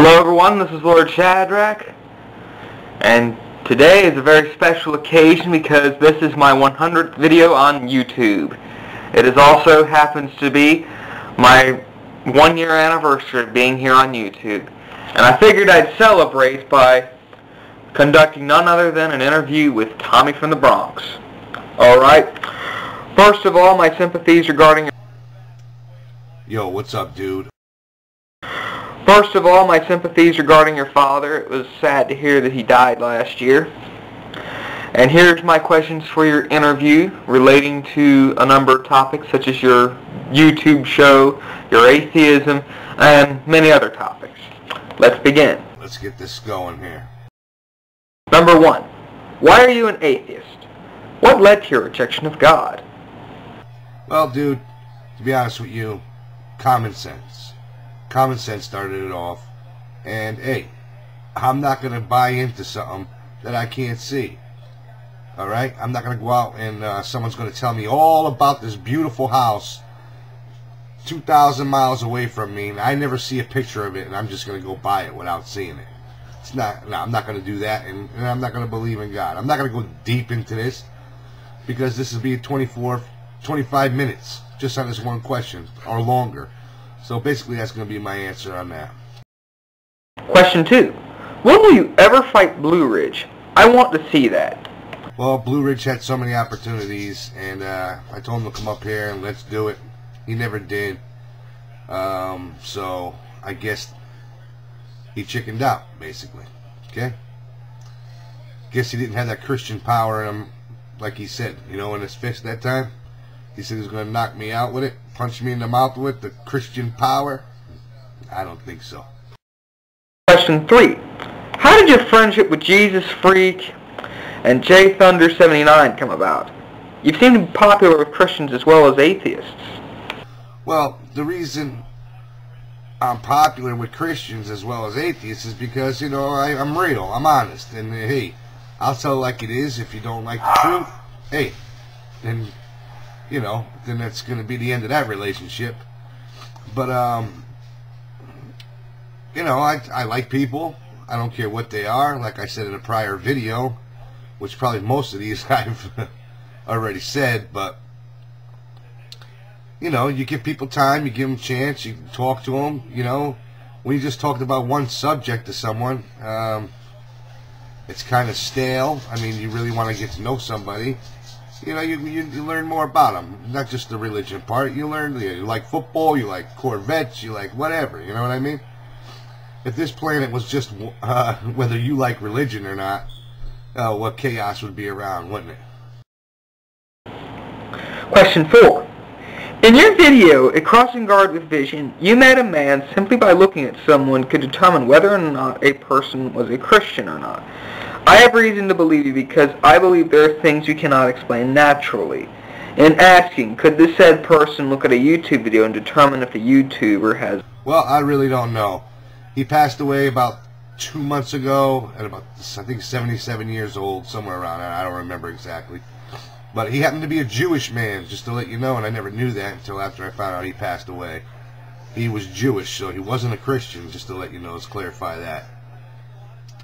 Hello everyone, this is Lord Shadrach, and today is a very special occasion because this is my 100th video on YouTube. It also happens to be my 1-year anniversary of being here on YouTube, and I figured I'd celebrate by conducting none other than an interview with Tommy from the Bronx. Alright, first of all, my sympathies regarding... Yo, what's up, dude? First of all, my sympathies regarding your father. It was sad to hear that he died last year. And here's my questions for your interview relating to a number of topics such as your YouTube show, your atheism, and many other topics. Let's begin. Let's get this going here. Number 1. Why are you an atheist? What led to your rejection of God? Well, dude, to be honest with you, common sense. Common sense started it off, and hey, I'm not going to buy into something that I can't see. Alright? I'm not going to go out and someone's going to tell me all about this beautiful house 2,000 miles away from me, and I never see a picture of it, and I'm just going to go buy it without seeing it. It's not, no, I'm not going to do that, and I'm not going to believe in God. I'm not going to go deep into this, because this will be 25 minutes just on this one question, or longer. So basically that's going to be my answer on that. Question 2. When will you ever fight Blue Ridge? I want to see that. Well, Blue Ridge had so many opportunities, and I told him to come up here and let's do it. He never did. So I guess he chickened out, basically. Okay? Guess he didn't have that Christian power in him, like he said, you know, in his fist that time. He said he was going to knock me out with it, punch me in the mouth with the Christian power. I don't think so. Question 3. How did your friendship with Jesus Freak and J Thunder 79 come about? You seem to be popular with Christians as well as atheists. Well, the reason I'm popular with Christians as well as atheists is because, you know, I'm real, I'm honest, and hey, I'll tell it like it is. If you don't like the truth, hey, then, you know, then that's going to be the end of that relationship. But, you know, I like people. I don't care what they are. Like I said in a prior video, which probably most of these I've already said, but, you know, you give people time, you give them a chance, you talk to them, you know. When you just talked about one subject to someone, it's kind of stale. I mean, you really want to get to know somebody. You know, you learn more about them, not just the religion part. You learn, you like football, you like Corvettes, you like whatever, you know what I mean? If this planet was just whether you like religion or not, what chaos would be around, wouldn't it? Question 4. In your video, A Crossing Guard with Vision, you met a man simply by looking at someone could determine whether or not a person was a Christian or not. I have reason to believe you because I believe there are things you cannot explain naturally. In asking, could this said person look at a YouTube video and determine if the YouTuber has... Well, I really don't know. He passed away about 2 months ago at about, I think, 77 years old, somewhere around there. I don't remember exactly. But he happened to be a Jewish man, just to let you know, and I never knew that until after I found out he passed away. He was Jewish, so he wasn't a Christian, just to let you know, let's clarify that.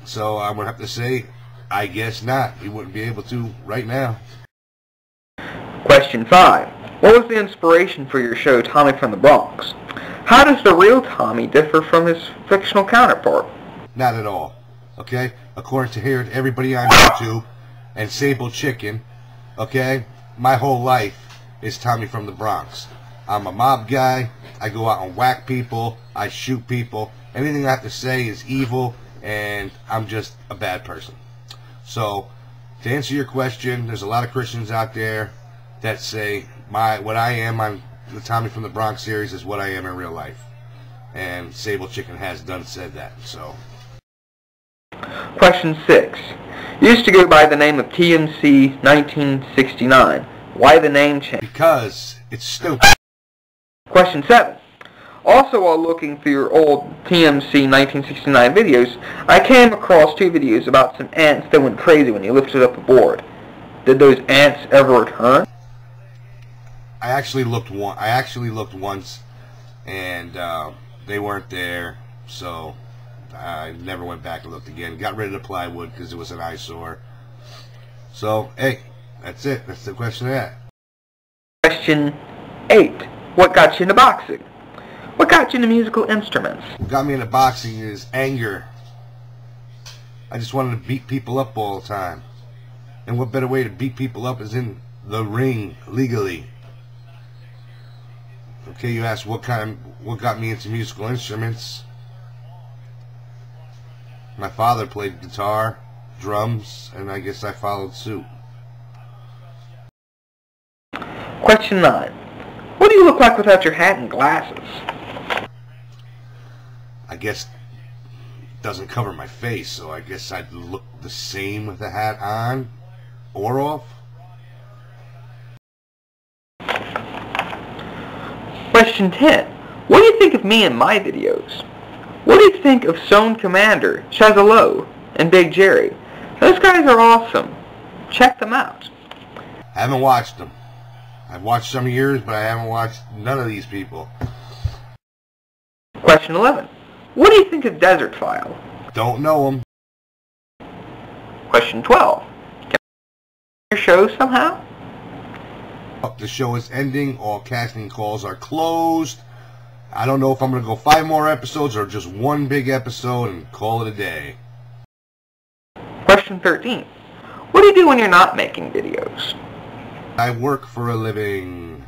So I would have to say, I guess not. He wouldn't be able to right now. Question 5. What was the inspiration for your show, Tommy from the Bronx? How does the real Tommy differ from his fictional counterpart? Not at all. Okay? According to here, everybody on YouTube and Sable Chicken, okay, my whole life is Tommy from the Bronx. I'm a mob guy. I go out and whack people. I shoot people. Anything I have to say is evil, and I'm just a bad person. So, to answer your question, there's a lot of Christians out there that say what I am on the Tommy from the Bronx series is what I am in real life. And Sable Chicken has said that, so. Question 6. You used to go by the name of TMC 1969. Why the name change? Because it's stupid. Question 7. Also, while looking through your old TMC 1969 videos, I came across 2 videos about some ants that went crazy when you lifted up a board. Did those ants ever return? I actually looked once, and they weren't there. So I never went back and looked again. Got rid of the plywood because it was an eyesore. So, hey, that's it. That's the question of that. Question 8. What got you into boxing? What got you into musical instruments? What got me into boxing is anger. I just wanted to beat people up all the time. And what better way to beat people up is in the ring, legally. Okay, you asked what got me into musical instruments. My father played guitar, drums, and I guess I followed suit. Question 9. What do you look like without your hat and glasses? I guess it doesn't cover my face, so I guess I'd look the same with the hat on or off. Question 10. What do you think of me and my videos? What do you think of Zone Commander, Shazalo, and Big Jerry? Those guys are awesome. Check them out. I haven't watched them. I've watched some of yours, but I haven't watched none of these people. Question 11. What do you think of Desert File? Don't know them. Question 12. Can I your show somehow? The show is ending. All casting calls are closed. I don't know if I'm going to go 5 more episodes or just one big episode and call it a day. Question 13. What do you do when you're not making videos? I work for a living.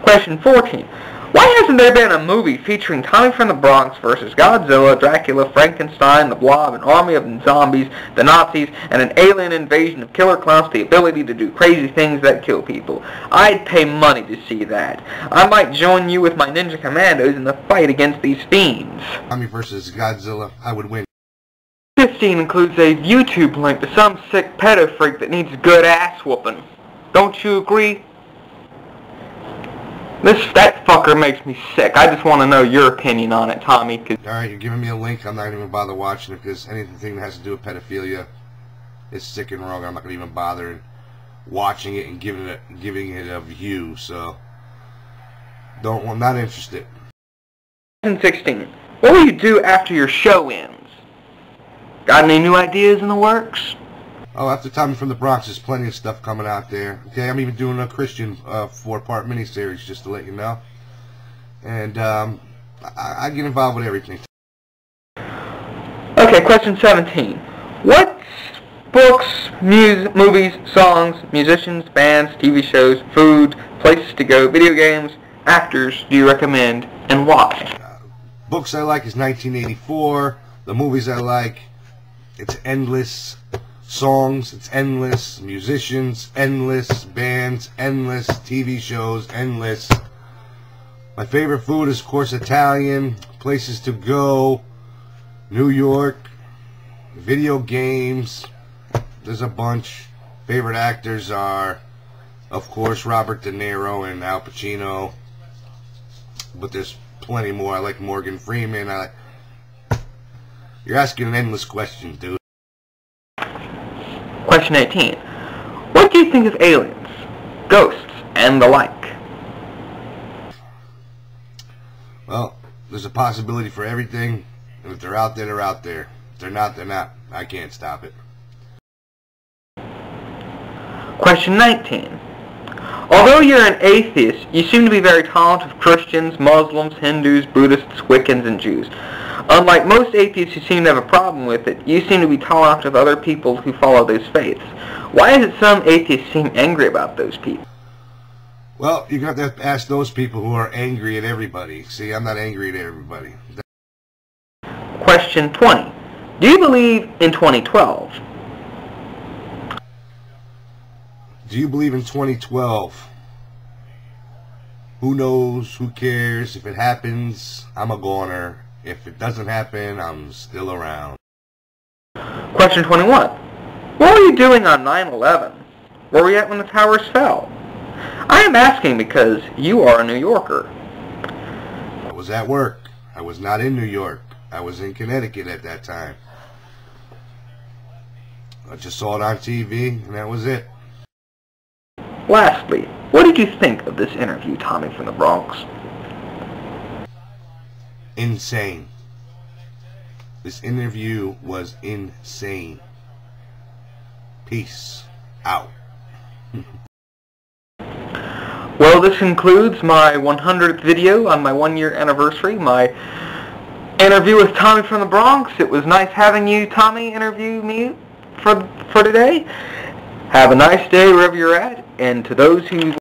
Question 14. Why hasn't there been a movie featuring Tommy from the Bronx versus Godzilla, Dracula, Frankenstein, the Blob, an army of zombies, the Nazis, and an alien invasion of killer clowns with the ability to do crazy things that kill people? I'd pay money to see that. I might join you with my ninja commandos in the fight against these fiends. Tommy versus Godzilla, I would win. 15 includes a YouTube link to some sick pedo freak that needs a good ass whooping. Don't you agree? That fucker makes me sick. I just want to know your opinion on it, Tommy. Alright, you're giving me a link. I'm not even going to bother watching it because anything that has to do with pedophilia is sick and wrong. I'm not going to even bother watching it and giving it a view. So, I'm not interested. Question 16. What will you do after your show ends? Got any new ideas in the works? Oh, after Tommy from the Bronx, there's plenty of stuff coming out there. Okay, I'm even doing a Christian 4-part miniseries, just to let you know. And I get involved with everything. Okay, question 17. What books, movies, songs, musicians, bands, TV shows, food, places to go, video games, actors do you recommend, and why? Books I like is 1984. The movies I like, it's endless. Songs, it's endless. Musicians, endless. Bands, endless. TV shows, endless. My favorite food is, of course, Italian. Places to go, New York. Video games, there's a bunch. Favorite actors are, of course, Robert De Niro and Al Pacino. But there's plenty more. I like Morgan Freeman. You're asking an endless question, dude. Question 18. What do you think of aliens, ghosts, and the like? Well, there's a possibility for everything, and if they're out there, they're out there. If they're not, they're not. I can't stop it. Question 19. Although you're an atheist, you seem to be very tolerant of Christians, Muslims, Hindus, Buddhists, Wiccans, and Jews. Unlike most atheists who seem to have a problem with it, you seem to be tolerant of other people who follow those faiths. Why is it some atheists seem angry about those people? Well, you're going to have to ask those people who are angry at everybody. See, I'm not angry at everybody. Question 20. Do you believe in 2012? Do you believe in 2012? Who knows? Who cares? If it happens, I'm a goner. If it doesn't happen, I'm still around. Question 21. What were you doing on 9/11? Where were you at when the towers fell? I am asking because you are a New Yorker. I was at work. I was not in New York. I was in Connecticut at that time. I just saw it on TV, and that was it. Lastly, what did you think of this interview, Tommy from the Bronx? insane. This interview was insane. Peace out. Well, this concludes my 100th video on my 1-year anniversary, my interview with Tommy from the Bronx. It was nice having you, Tommy, interview me for today. Have a nice day wherever you're at, and to those who